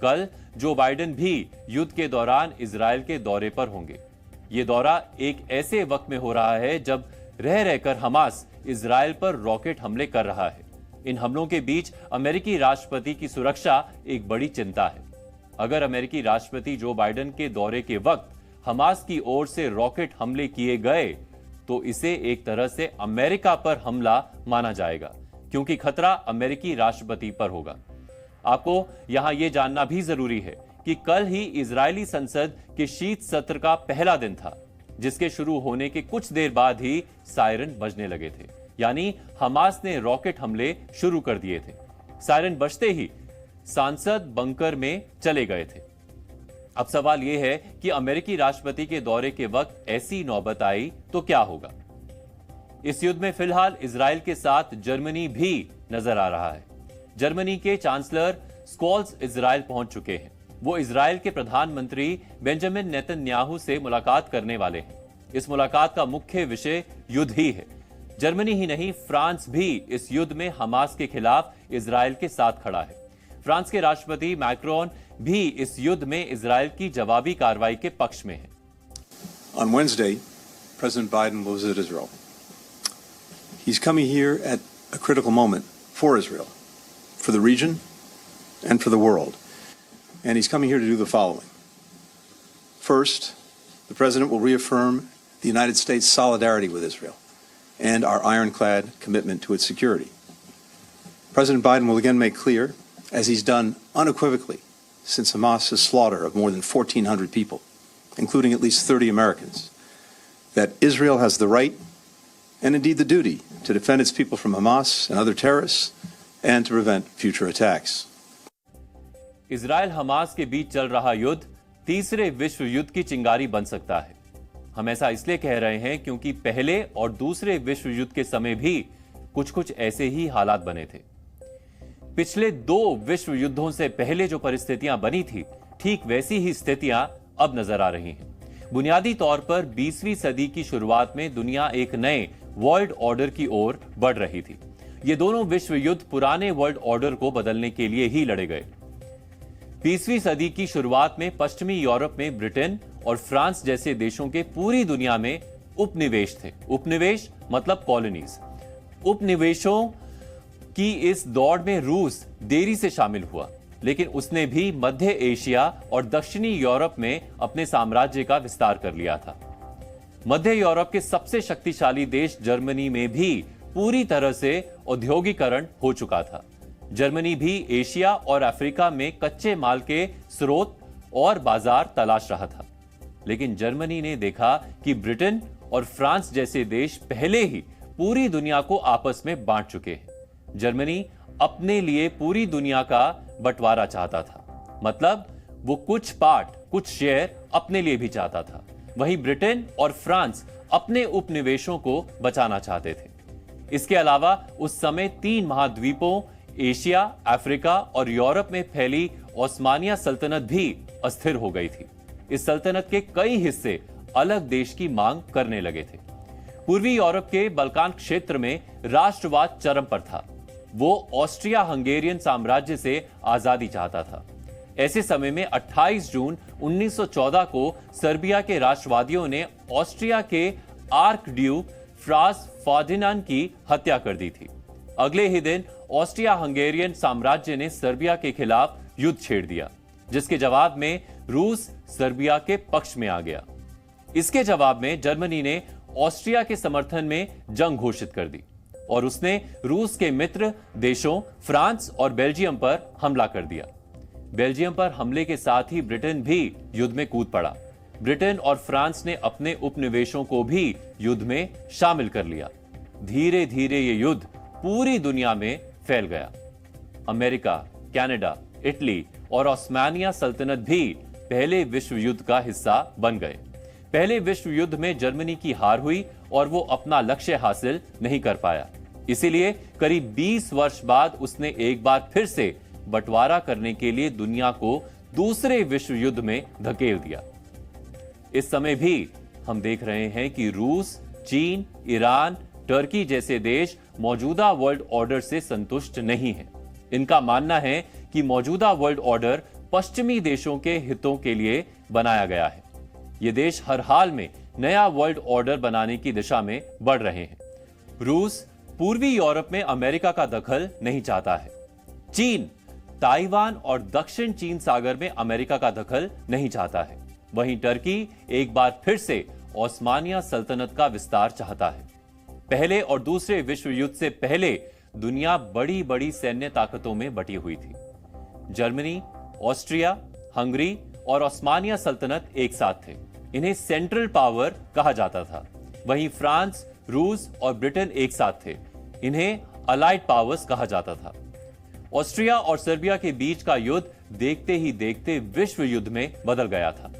कल Joe Biden भी युद्ध के दौरान इजरायल के दौरे पर होंगे। ये दौरा एक ऐसे वक्त में हो रहा है जब रह रहकर हमास इजरायल पर रॉकेट हमले कर रहा है। इन हमलों के बीच अमेरिकी राष्ट्रपति की सुरक्षा एक बड़ी चिंता है। अगर अमेरिकी राष्ट्रपति जो बाइडेन के दौरे के वक्त हमास की ओर से रॉकेट हमले किए गए तो इसे एक तरह से अमेरिका पर हमला माना जाएगा, क्योंकि खतरा अमेरिकी राष्ट्रपति पर होगा। आपको यहां यह जानना भी जरूरी है कि कल ही इजरायली संसद के शीत सत्र का पहला दिन था, जिसके शुरू होने के कुछ देर बाद ही सायरन बजने लगे थे, यानी हमास ने रॉकेट हमले शुरू कर दिए थे। सायरन बजते ही सांसद बंकर में चले गए थे। अब सवाल यह है कि अमेरिकी राष्ट्रपति के दौरे के वक्त ऐसी नौबत आई तो क्या होगा। इस युद्ध में फिलहाल इजरायल के साथ जर्मनी भी नजर आ रहा है। जर्मनी के चांसलर स्कोल्स इजरायल पहुंच चुके हैं। वो इजरायल के प्रधानमंत्री बेंजामिन नेतन्याहू से मुलाकात करने वाले हैं। इस मुलाकात का मुख्य विषय युद्ध ही है। जर्मनी ही नहीं, फ्रांस भी इस युद्ध में हमास के खिलाफ इजरायल के साथ खड़ा है। फ्रांस के राष्ट्रपति मैक्रोन भी इस युद्ध में इजरायल की जवाबी कार्रवाई के पक्ष में है। On Wednesday, President Biden will visit Israel. He's coming here at a critical moment for Israel, for the region, and for the world. And he's coming here to do the following. First, the President will reaffirm the United States' solidarity with Israel and our ironclad commitment to its security. President Biden will again make clear, as he's done unequivocally since Hamas's slaughter of more than 1,400 people, including at least 30 Americans, that Israel has the right and indeed the duty to defend its people from Hamas and other terrorists and to prevent future attacks. Israel Hamas के बीच चल रहा युद्ध तीसरे विश्व युद्ध की चिंगारी बन सकता है। हम ऐसा इसलिए कह रहे हैं क्योंकि पहले और दूसरे विश्व युद्ध के समय भी कुछ ऐसे ही हालात बने थे। पिछले 2 विश्व युद्धों से पहले जो परिस्थितियां बनी थी, ठीक वैसी ही स्थितियां अब नजर आ रही हैं। बुनियादी तौर पर 20वीं सदी की शुरुआत में दुनिया एक नए वर्ल्ड ऑर्डर की ओर बढ़ रही थी। ये दोनों विश्व युद्ध पुराने वर्ल्ड ऑर्डर को बदलने के लिए ही लड़े गए। 20वीं सदी की शुरुआत में पश्चिमी यूरोप में ब्रिटेन और फ्रांस जैसे देशों के पूरी दुनिया में उपनिवेश थे। उपनिवेश मतलब कॉलोनीज। उपनिवेशों की इस दौड़ में रूस देरी से शामिल हुआ, लेकिन उसने भी मध्य एशिया और दक्षिणी यूरोप में अपने साम्राज्य का विस्तार कर लिया था। मध्य यूरोप के सबसे शक्तिशाली देश जर्मनी में भी पूरी तरह से औद्योगिकरण हो चुका था। जर्मनी भी एशिया और अफ्रीका में कच्चे माल के स्रोत और बाजार तलाश रहा था, लेकिन जर्मनी ने देखा कि ब्रिटेन और फ्रांस जैसे देश पहले ही पूरी दुनिया को आपस में बांट चुके हैं। जर्मनी अपने लिए पूरी दुनिया का बंटवारा चाहता था, मतलब वो कुछ पार्ट, कुछ शेयर अपने लिए भी चाहता था। वहीं ब्रिटेन और फ्रांस अपने उपनिवेशों को बचाना चाहते थे। इसके अलावा उस समय 3 महाद्वीपों एशिया, अफ्रीका और यूरोप में फैली ओस्मानिया सल्तनत भी अस्थिर हो गई थी। इस सल्तनत के कई हिस्से अलग देश की मांग करने लगे थे। पूर्वी यूरोप के बल्कान क्षेत्र में राष्ट्रवाद चरम पर था। वो ऑस्ट्रिया हंगेरियन साम्राज्य से आजादी चाहता था। ऐसे समय में 28 जून 1914 को सर्बिया के राष्ट्रवादियों ने ऑस्ट्रिया के आर्क ड्यूक फ्रांस फर्डिनांड की हत्या कर दी थी। अगले ही दिन ऑस्ट्रिया हंगेरियन साम्राज्य ने सर्बिया के खिलाफ युद्ध छेड़ दिया, जिसके जवाब में रूस सर्बिया के पक्ष में आ गया। इसके जवाब में जर्मनी ने ऑस्ट्रिया के समर्थन में जंग घोषित कर दी और उसने रूस के मित्र देशों फ्रांस और बेल्जियम पर हमला कर दिया। बेल्जियम पर हमले के साथ ही ब्रिटेन भी युद्ध में कूद पड़ा। ब्रिटेन और फ्रांस ने अपने उपनिवेशों को भी युद्ध में शामिल कर लिया। धीरे धीरे ये युद्ध पूरी दुनिया में फैल गया। अमेरिका, कनाडा, इटली और ओस्मानिया सल्तनत भी पहले विश्व युद्ध का हिस्सा बन गए। पहले विश्व युद्ध में जर्मनी की हार हुई और वो अपना लक्ष्य हासिल नहीं कर पाया। इसीलिए करीब 20 वर्ष बाद उसने एक बार फिर से बंटवारा करने के लिए दुनिया को दूसरे विश्व युद्ध में धकेल दिया। इस समय भी हम देख रहे हैं कि रूस, चीन, ईरान, टर्की जैसे देश मौजूदा वर्ल्ड ऑर्डर से संतुष्ट नहीं हैं। इनका मानना है कि मौजूदा वर्ल्ड ऑर्डर पश्चिमी देशों के हितों के लिए बनाया गया है। ये देश हर हाल में नया वर्ल्ड ऑर्डर बनाने की दिशा में बढ़ रहे हैं। रूस पूर्वी यूरोप में अमेरिका का दखल नहीं चाहता है। चीन ताइवान और दक्षिण चीन सागर में अमेरिका का दखल नहीं चाहता है। वहीं टर्की एक बार फिर से ओस्मानिया सल्तनत का विस्तार चाहता है। पहले और दूसरे विश्व युद्ध से पहले दुनिया बड़ी बड़ी सैन्य ताकतों में बटी हुई थी। जर्मनी, ऑस्ट्रिया, हंगरी और ओस्मानिया सल्तनत एक साथ थे। इन्हें सेंट्रल पावर कहा जाता था। वहीं फ्रांस, रूस और ब्रिटेन एक साथ थे। इन्हें अलाइड पावर्स कहा जाता था। ऑस्ट्रिया और सर्बिया के बीच का युद्ध देखते ही देखते विश्व युद्ध में बदल गया था।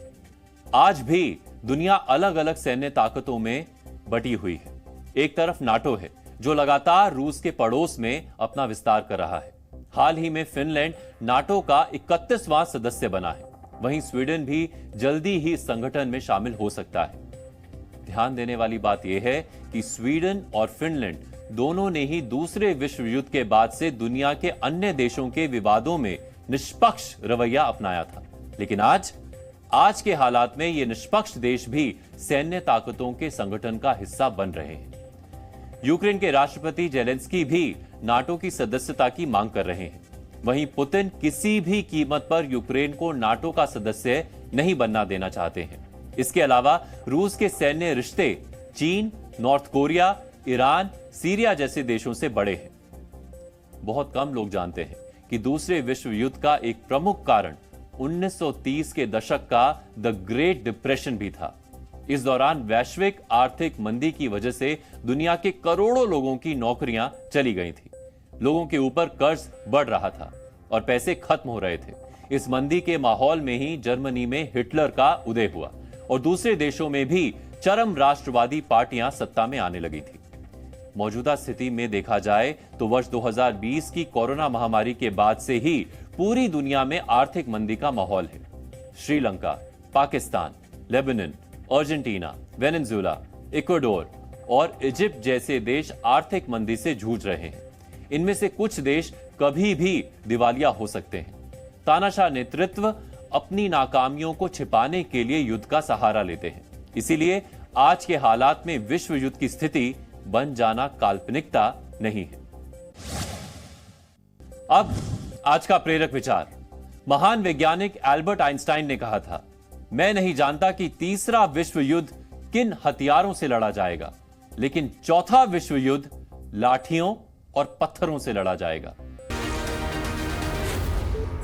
आज भी दुनिया अलग अलग सैन्य ताकतों में बटी हुई है। एक तरफ नाटो है जो लगातार रूस के पड़ोस में अपना विस्तार कर रहा है। हाल ही में फिनलैंड नाटो का 31वां सदस्य बना है। वहीं स्वीडन भी जल्दी ही इस संगठन में शामिल हो सकता है। ध्यान देने वाली बात यह है कि स्वीडन और फिनलैंड दोनों ने ही दूसरे विश्व युद्ध के बाद से दुनिया के अन्य देशों के विवादों में निष्पक्ष रवैया अपनाया था। लेकिन आज के हालात में ये निष्पक्ष देश भी सैन्य ताकतों के संगठन का हिस्सा बन रहे हैं। यूक्रेन के राष्ट्रपति जेलेंस्की भी नाटो की सदस्यता की मांग कर रहे हैं। वहीं पुतिन किसी भी कीमत पर यूक्रेन को नाटो का सदस्य नहीं बनना देना चाहते हैं। इसके अलावा रूस के सैन्य रिश्ते चीन, नॉर्थ कोरिया, ईरान, सीरिया जैसे देशों से बड़े हैं। बहुत कम लोग जानते हैं कि दूसरे विश्व युद्ध का एक प्रमुख कारण 1930 के दशक का द ग्रेट डिप्रेशन भी था। इस दौरान वैश्विक आर्थिक मंदी की वजह से दुनिया के करोड़ों लोगों की नौकरियां चली गई थी। लोगों के ऊपर कर्ज बढ़ रहा था और पैसे खत्म हो रहे थे। इस मंदी के माहौल में ही जर्मनी में हिटलर का उदय हुआ और दूसरे देशों में भी चरम राष्ट्रवादी पार्टियां सत्ता में आने लगी थी। मौजूदा स्थिति में देखा जाए तो वर्ष 2020 की कोरोना महामारी के बाद से ही पूरी दुनिया में आर्थिक मंदी का माहौल है। Sri Lanka, Pakistan, Lebanon, Argentina, Venezuela, Ecuador और इजिप्ट जैसे देश आर्थिक मंदी से जूझ रहे हैं। इनमें से कुछ देश कभी भी दिवालिया हो सकते हैं। तानाशाह नेतृत्व अपनी नाकामियों को छिपाने के लिए युद्ध का सहारा लेते हैं। इसीलिए आज के हालात में विश्व युद्ध की स्थिति बन जाना काल्पनिकता नहीं है। अब आज का प्रेरक विचार। महान वैज्ञानिक एल्बर्ट आइंस्टाइन ने कहा था, मैं नहीं जानता कि तीसरा विश्व युद्ध किन हथियारों से लड़ा जाएगा, लेकिन चौथा विश्व युद्ध लाठियों और पत्थरों से लड़ा जाएगा।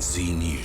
जी न्यूज।